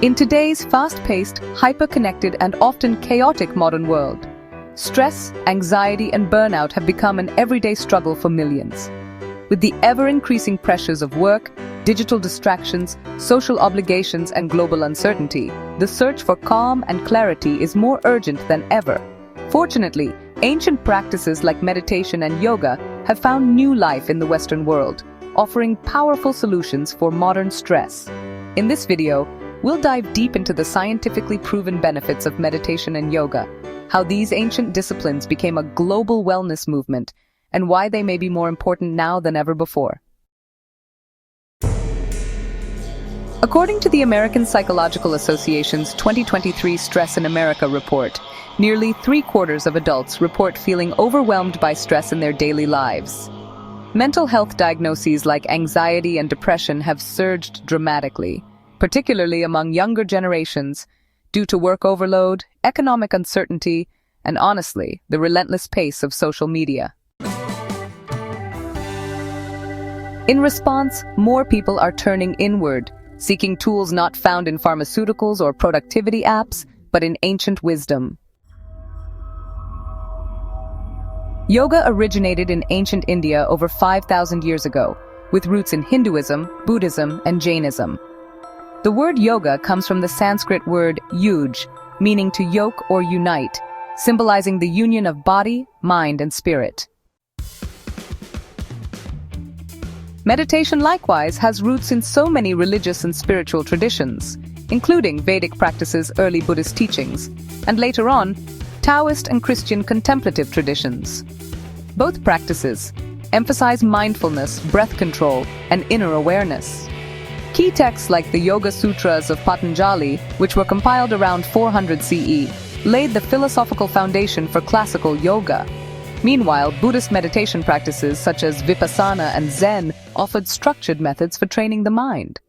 In today's fast-paced, hyper-connected and often chaotic modern world, stress, anxiety and burnout have become an everyday struggle for millions. With the ever-increasing pressures of work, digital distractions, social obligations and global uncertainty, the search for calm and clarity is more urgent than ever. Fortunately, ancient practices like meditation and yoga have found new life in the Western world, offering powerful solutions for modern stress. In this video, we'll dive deep into the scientifically proven benefits of meditation and yoga, how these ancient disciplines became a global wellness movement, and why they may be more important now than ever before. According to the American Psychological Association's 2023 Stress in America report, nearly 3/4 of adults report feeling overwhelmed by stress in their daily lives. Mental health diagnoses like anxiety and depression have surged dramatically, particularly among younger generations, due to work overload, economic uncertainty, and honestly, the relentless pace of social media. In response, more people are turning inward, seeking tools not found in pharmaceuticals or productivity apps, but in ancient wisdom. Yoga originated in ancient India over 5,000 years ago, with roots in Hinduism, Buddhism, and Jainism. The word yoga comes from the Sanskrit word yuj, meaning to yoke or unite, symbolizing the union of body, mind, and spirit. Meditation likewise has roots in so many religious and spiritual traditions, including Vedic practices, early Buddhist teachings, and later on, Taoist and Christian contemplative traditions. Both practices emphasize mindfulness, breath control, and inner awareness. Key texts like the Yoga Sutras of Patanjali, which were compiled around 400 CE, laid the philosophical foundation for classical yoga. Meanwhile, Buddhist meditation practices such as Vipassana and Zen offered structured methods for training the mind.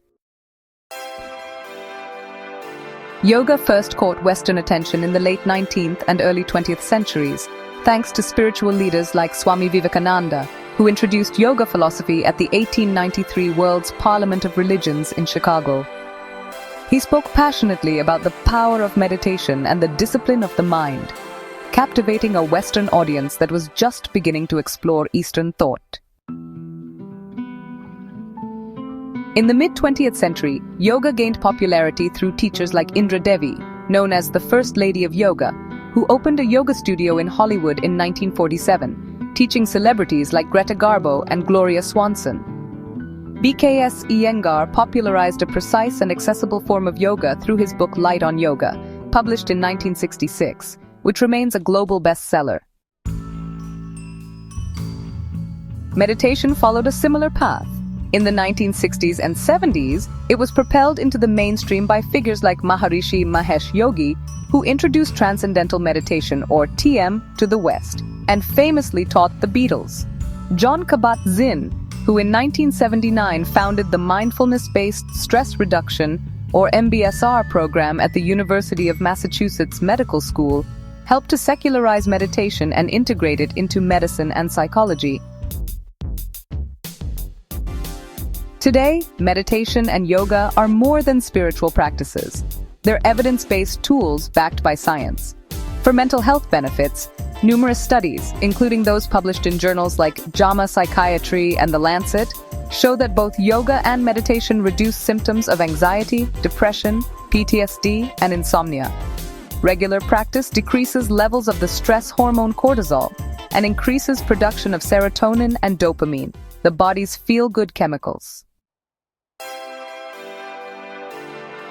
Yoga first caught Western attention in the late 19th and early 20th centuries, thanks to spiritual leaders like Swami Vivekananda, who introduced yoga philosophy at the 1893 World's Parliament of Religions in Chicago. He spoke passionately about the power of meditation and the discipline of the mind, captivating a Western audience that was just beginning to explore Eastern thought. In the mid-20th century, yoga gained popularity through teachers like Indra Devi, known as the First Lady of Yoga, who opened a yoga studio in Hollywood in 1947, teaching celebrities like Greta Garbo and Gloria Swanson. B.K.S. Iyengar popularized a precise and accessible form of yoga through his book Light on Yoga, published in 1966, which remains a global bestseller. Meditation followed a similar path. In the 1960s and 70s, it was propelled into the mainstream by figures like Maharishi Mahesh Yogi, who introduced transcendental meditation, or TM, to the West, and famously taught the Beatles. Jon Kabat-Zinn, who in 1979 founded the Mindfulness-Based Stress Reduction, or MBSR program at the University of Massachusetts Medical School, helped to secularize meditation and integrate it into medicine and psychology. Today, meditation and yoga are more than spiritual practices. They're evidence-based tools backed by science. For mental health benefits, numerous studies, including those published in journals like JAMA Psychiatry and The Lancet, show that both yoga and meditation reduce symptoms of anxiety, depression, PTSD, and insomnia. Regular practice decreases levels of the stress hormone cortisol and increases production of serotonin and dopamine, the body's feel-good chemicals.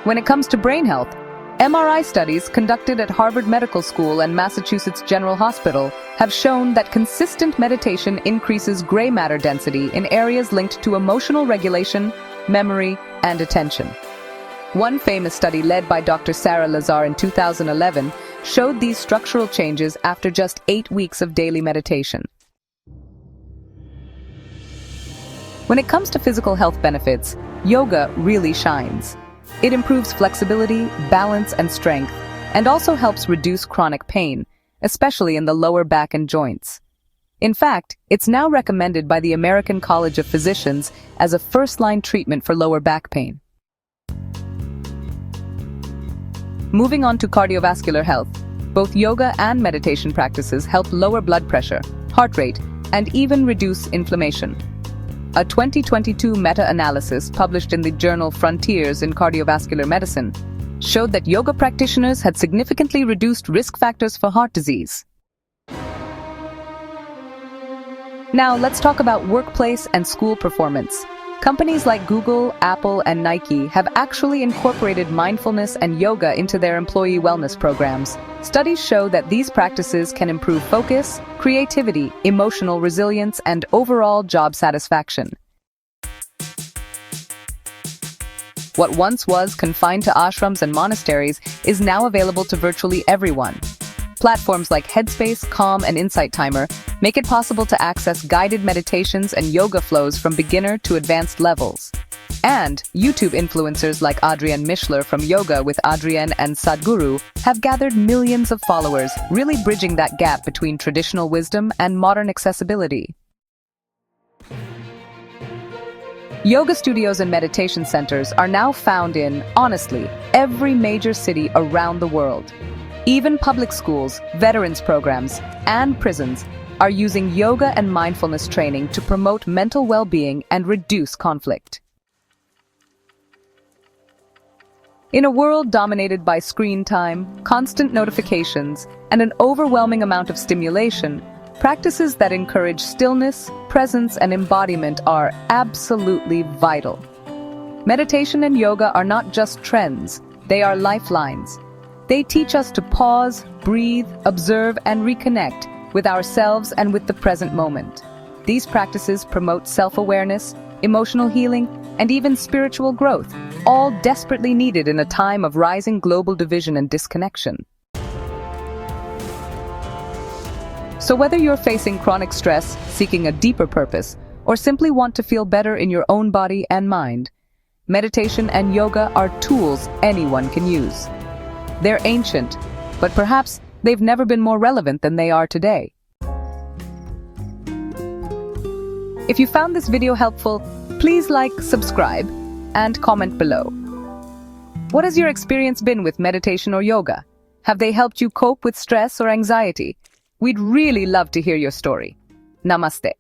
When it comes to brain health, MRI studies conducted at Harvard Medical School and Massachusetts General Hospital have shown that consistent meditation increases gray matter density in areas linked to emotional regulation, memory, and attention. One famous study led by Dr. Sarah Lazar in 2011 showed these structural changes after just 8 weeks of daily meditation. When it comes to physical health benefits, yoga really shines. It improves flexibility, balance, and strength, and also helps reduce chronic pain, especially in the lower back and joints. In fact, it's now recommended by the American College of Physicians as a first-line treatment for lower back pain. Moving on to cardiovascular health, both yoga and meditation practices help lower blood pressure, heart rate, and even reduce inflammation. A 2022 meta-analysis published in the journal Frontiers in Cardiovascular Medicine showed that yoga practitioners had significantly reduced risk factors for heart disease. Now, let's talk about workplace and school performance. Companies like Google, Apple, and Nike have actually incorporated mindfulness and yoga into their employee wellness programs. Studies show that these practices can improve focus, creativity, emotional resilience, and overall job satisfaction. What once was confined to ashrams and monasteries is now available to virtually everyone. Platforms like Headspace, Calm, and Insight Timer make it possible to access guided meditations and yoga flows from beginner to advanced levels. And YouTube influencers like Adrienne Mishler from Yoga with Adrienne and Sadhguru have gathered millions of followers, really bridging that gap between traditional wisdom and modern accessibility. Yoga studios and meditation centers are now found in, honestly, every major city around the world. Even public schools, veterans programs, and prisons are using yoga and mindfulness training to promote mental well-being and reduce conflict. In a world dominated by screen time, constant notifications, and an overwhelming amount of stimulation, practices that encourage stillness, presence, and embodiment are absolutely vital. Meditation and yoga are not just trends, they are lifelines. They teach us to pause, breathe, observe, and reconnect with ourselves and with the present moment. These practices promote self-awareness, emotional healing, and even spiritual growth, all desperately needed in a time of rising global division and disconnection. So whether you're facing chronic stress, seeking a deeper purpose, or simply want to feel better in your own body and mind, meditation and yoga are tools anyone can use. They're ancient, but perhaps they've never been more relevant than they are today. If you found this video helpful, please like, subscribe, and comment below. What has your experience been with meditation or yoga? Have they helped you cope with stress or anxiety? We'd really love to hear your story. Namaste.